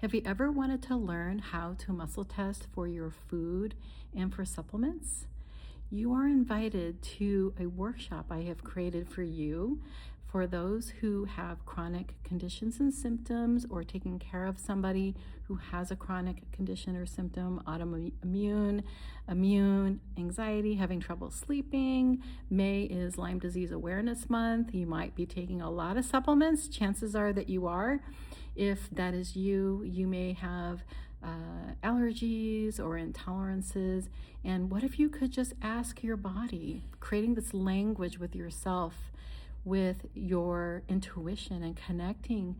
Have you ever wanted to learn how to muscle test for your food and for supplements? You are invited to a workshop I have created for you for those who have chronic conditions and symptoms, or taking care of somebody who has a chronic condition or symptom, autoimmune, immune, anxiety, having trouble sleeping. May is Lyme Disease Awareness Month. You might be taking a lot of supplements. Chances are that you are. If that is you, you may have allergies or intolerances. And what if you could just ask your body, creating this language with yourself, with your intuition, and connecting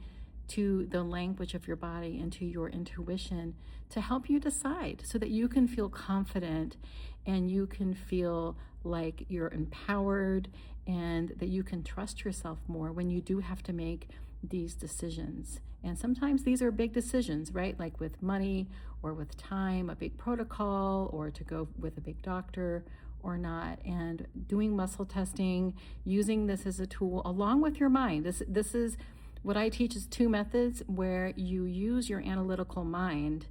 to the language of your body and to your intuition to help you decide, so that you can feel confident and you can feel like you're empowered and that you can trust yourself more when you do have to make these decisions. And sometimes these are big decisions, right? Like with money or with time, a big protocol, or to go with a big doctor or not. And doing muscle testing, using this as a tool along with your mind. This is what I teach, is two methods where you use your analytical mind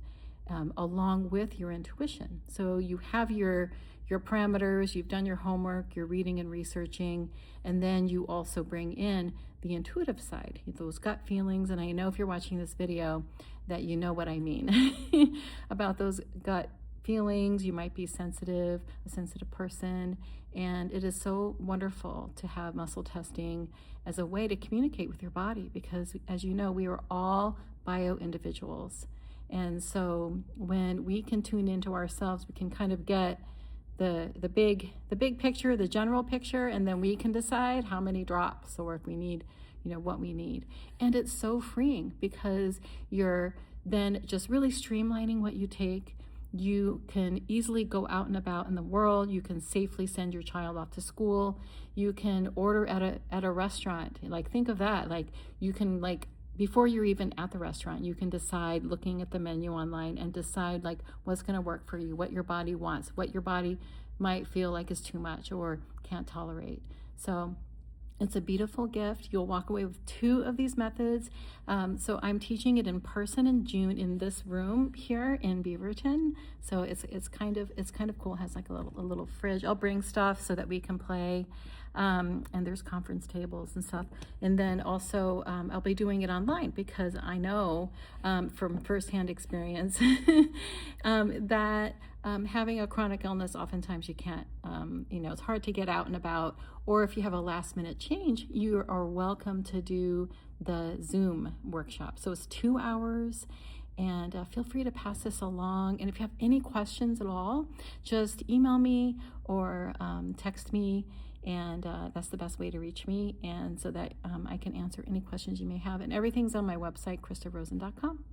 along with your intuition. So you have your parameters, you've done your homework, you're reading and researching, and then you also bring in the intuitive side, those gut feelings. And I know if you're watching this video that you know what I mean about those gut feelings. You might be a sensitive person, and it is so wonderful to have muscle testing as a way to communicate with your body, because as you know, we are all bio individuals. And so when we can tune into ourselves, we can kind of get the big picture, the general picture, and then we can decide how many drops, or if we need, what we need. And it's so freeing, because you're then just really streamlining what you take. You can easily go out and about in the world. You can safely send your child off to school. You can order at a restaurant. Like, think of that. Like, you can, before you're even at the restaurant, you can decide, looking at the menu online, and decide what's going to work for you, what your body wants, what your body might feel like is too much or can't tolerate. So it's a beautiful gift. You'll walk away with two of these methods. So I'm teaching it in person in June in this room here in Beaverton. So it's kind of cool. It has a little fridge. I'll bring stuff so that we can play. And there's conference tables and stuff. And then also I'll be doing it online, because I know from firsthand experience that having a chronic illness, oftentimes you can't, it's hard to get out and about. Or if you have a last minute change, you are welcome to do the Zoom workshop. So it's 2 hours. And feel free to pass this along. And if you have any questions at all, just email me or text me. And that's the best way to reach me, and so that I can answer any questions you may have. And everything's on my website, KristaRosen.com.